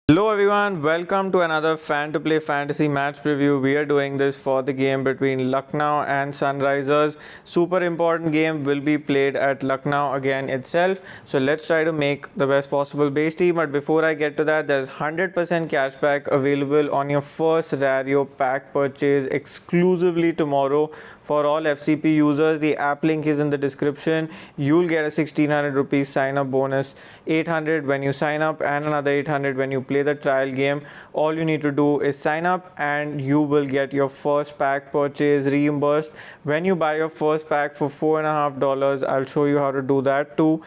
Hello everyone, welcome to another Fan to Play Fantasy match preview. We are doing this for the game between Lucknow and Sunrisers. Super important game will be played at Lucknow again itself. So let's try to make the best possible base team. But before I get to that, there's 100% cashback available on your first Rario pack purchase exclusively tomorrow. For all FCP users, the app link is in the description. You'll get a 1600 rupees sign up bonus, 800 when you sign up and another 800 when you play the trial game. All you need to do is sign up and you will get your first pack purchase reimbursed when you buy your first pack for $4.50. I'll show you how to do that too.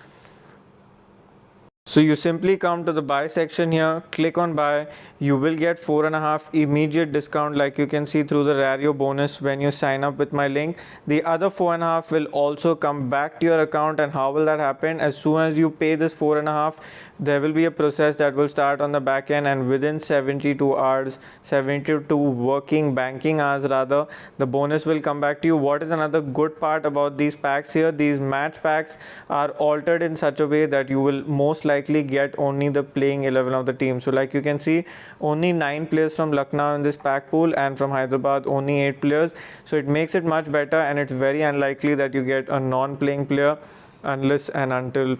So you simply come to the buy section here, click on buy. You will get 4.5 immediate discount like you can see through the Rario bonus when you sign up with my link. The other 4.5 will also come back to your account. And how will that happen? As soon as you pay this 4.5, there will be a process that will start on the back end, and within 72 hours, 72 working banking hours rather, the bonus will come back to you. What is another good part about these packs here? These match packs are altered in such a way that you will most likely get only the playing 11 of the team. So like you can see, only 9 players from Lucknow in this pack pool, and from Hyderabad only 8 players. So it makes it much better, and it's very unlikely that you get a non-playing player unless and until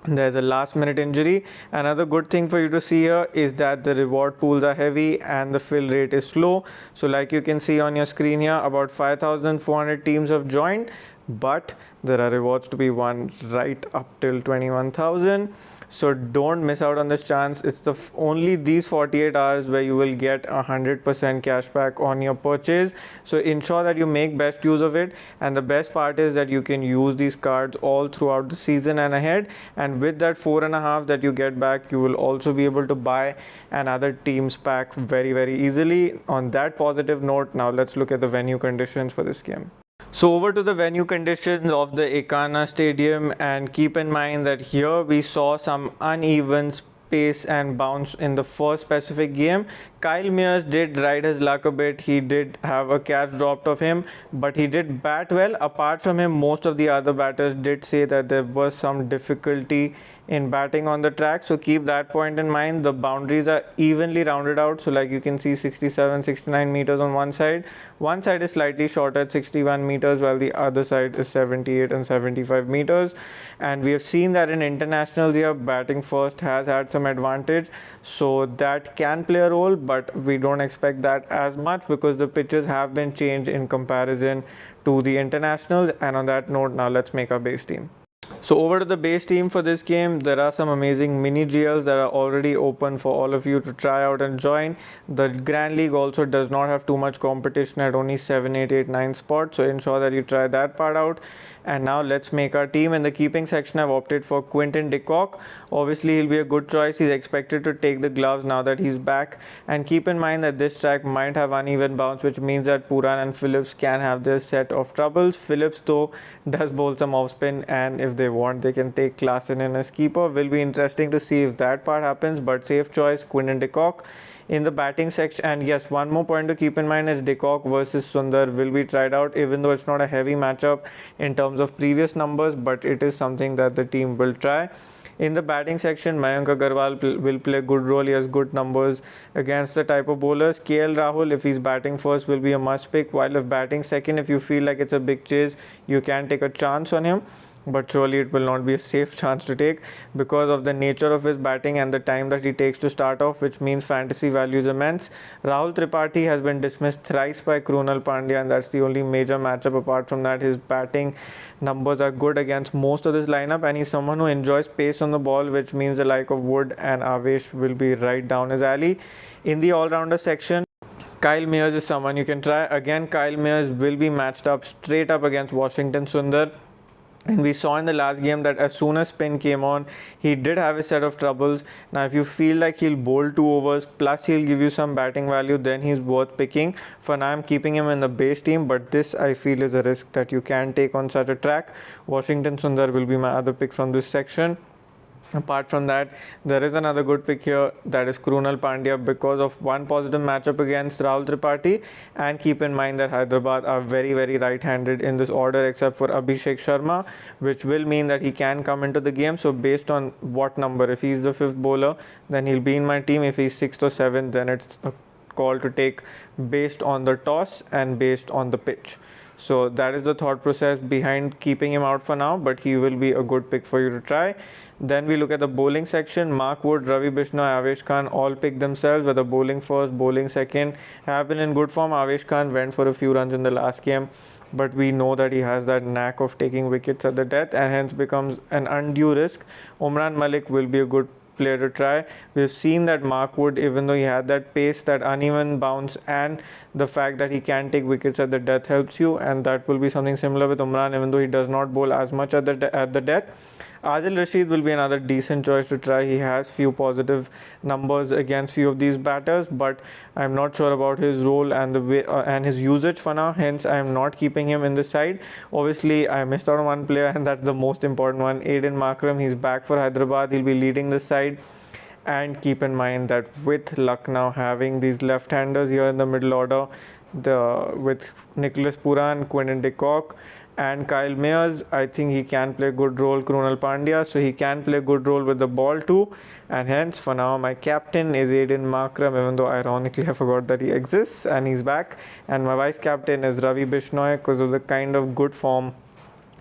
there's a last minute injury. Another good thing for you to see here is that the reward pools are heavy and the fill rate is slow. So like you can see on your screen here, about 5,400 teams have joined, but there are rewards to be won right up till 21,000. So don't miss out on this chance. It's only these 48 hours where you will get 100% cashback on your purchase. So ensure that you make best use of it. And the best part is that you can use these cards all throughout the season and ahead. And with that 4.5 that you get back, you will also be able to buy another team's pack very easily. On that positive note, now let's look at the venue conditions for this game. So over to the venue conditions of the Ekana Stadium, and keep in mind that here we saw some uneven pace and bounce in the first specific game. Kyle Mears did ride his luck a bit. He did have a catch dropped of him, but he did bat well. Apart from him, most of the other batters did say that there was some difficulty in batting on the track. So keep that point in mind. The boundaries are evenly rounded out. So like you can see, 67, 69 meters on one side. One side is slightly shorter at 61 meters, while the other side is 78 and 75 meters. And we have seen that in internationals here, batting first has had some advantage. So that can play a role, but we don't expect that as much because the pitches have been changed in comparison to the internationals. And on that note, now let's make our base team. So over to the base team for this game, there are some amazing mini GLs that are already open for all of you to try out and join. The Grand League also does not have too much competition at only 7, 8, 8, 9 spots. So ensure that you try that part out. And now let's make our team. In the keeping section, I've opted for Quinton de Kock. Obviously, he'll be a good choice. He's expected to take the gloves now that he's back. And keep in mind that this track might have uneven bounce, which means that Puran and Phillips can have their set of troubles. Phillips, though, does bowl some off spin, and if they want, they can take Klassen in as keeper. Will be interesting to see if that part happens, but safe choice, Quinton de Kock. In the batting section, and yes, one more point to keep in mind is de Kock versus Sundar will be tried out, even though it's not a heavy matchup in terms of previous numbers, but it is something that the team will try. In the batting section, Mayank Agarwal will play a good role. He has good numbers against the type of bowlers. KL Rahul, if he's batting first, will be a must pick, while if batting second, if you feel like it's a big chase, you can take a chance on him. But surely it will not be a safe chance to take because of the nature of his batting and the time that he takes to start off, which means fantasy value is immense. Rahul Tripathi has been dismissed thrice by Krunal Pandya, and that's the only major matchup. Apart from that, his batting numbers are good against most of this lineup, and he's someone who enjoys pace on the ball, which means the like of Wood and Avesh will be right down his alley. In the all-rounder section, Kyle Mears is someone you can try. Again, Kyle Mears will be matched up straight up against Washington Sundar. And we saw in the last game that as soon as spin came on, he did have a set of troubles. Now, if you feel like he'll bowl 2 overs, plus he'll give you some batting value, then he's worth picking. For now, I'm keeping him in the base team, but this I feel is a risk that you can take on such a track. Washington Sundar will be my other pick from this section. Apart from that, there is another good pick here, that is Krunal Pandya, because of one positive matchup against Rahul Tripathi. And keep in mind that Hyderabad are very, very right-handed in this order, except for Abhishek Sharma, which will mean that he can come into the game. So based on what number, if he's the fifth bowler, then he'll be in my team. If he's sixth or seventh, then it's a call to take based on the toss and based on the pitch. So that is the thought process behind keeping him out for now, but he will be a good pick for you to try. Then we look at the bowling section. Mark Wood, Ravi Bishnoi, Avesh Khan all picked themselves, whether bowling first, bowling second, have been in good form. Avesh Khan went for a few runs in the last game, but we know that he has that knack of taking wickets at the death and hence becomes an undue risk. Umran Malik will be a good player to try. We've seen that Mark Wood, even though he had that pace, that uneven bounce, and the fact that he can take wickets at the death helps you, and that will be something similar with Umran, even though he does not bowl as much at the death. Adil Rashid will be another decent choice to try. He has few positive numbers against few of these batters, but I'm not sure about his role and the way and his usage for now. Hence, I'm not keeping him in the side. Obviously, I missed out on one player, and that's the most important one. Aiden Markram. He's back for Hyderabad. He'll be leading the side. And keep in mind that with Lucknow having these left-handers here in the middle order, with Nicholas Puran, Quinton de Kock, and Kyle Mayers, I think he can play a good role. Krunal Pandya, so he can play a good role with the ball too. And hence, for now, my captain is Aiden Markram, even though ironically I forgot that he exists and he's back. And my vice captain is Ravi Bishnoi, because of the kind of good form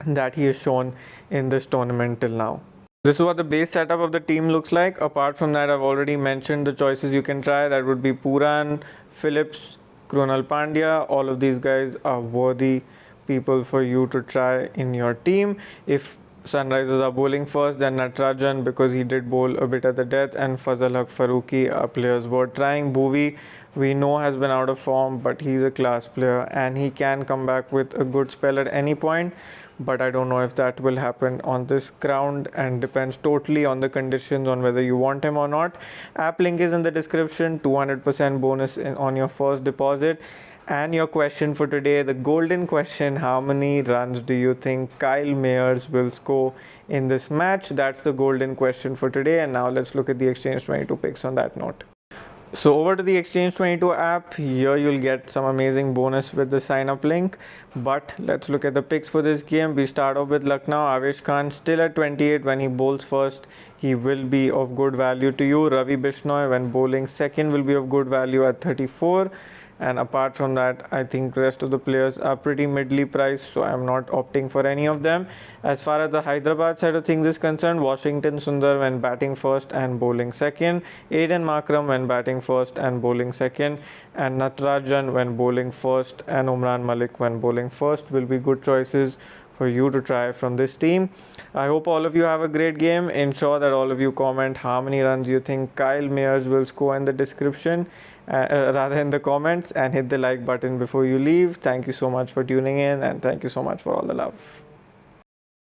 that he has shown in this tournament till now. This is what the base setup of the team looks like. Apart from that, I've already mentioned the choices you can try. That would be Puran, Phillips, Krunal Pandya. All of these guys are worthy people for you to try in your team. If Sunrisers are bowling first, then Natarajan, because he did bowl a bit at the death, and Fazal Haq Farooqi are players worth trying. Bhuvi, we know, has been out of form, but he's a class player and he can come back with a good spell at any point. But I don't know if that will happen on this ground, and depends totally on the conditions on whether you want him or not. App link is in the description. 200% bonus on your first deposit. And your question for today, the golden question: how many runs do you think Kyle Mayers will score in this match? That's the golden question for today. And now let's look at the Exchange22 picks on that note. So over to the Exchange22 app. Here you'll get some amazing bonus with the sign up link. But let's look at the picks for this game. We start off with Lucknow. Avesh Khan still at 28 when he bowls first. He will be of good value to you. Ravi Bishnoi when bowling second will be of good value at 34. And apart from that, I think rest of the players are pretty midly priced, so I'm not opting for any of them. As far as the Hyderabad side of things is concerned, Washington Sundar when batting first and bowling second, Aiden Markram when batting first and bowling second, and Natarajan when bowling first, and Umran Malik when bowling first will be good choices for you to try from this team. I hope all of you have a great game. Ensure that all of you comment how many runs you think Kyle Mayers will score in the description, rather in the comments, and hit the like button before you leave. Thank you so much for tuning in, and thank you so much for all the love.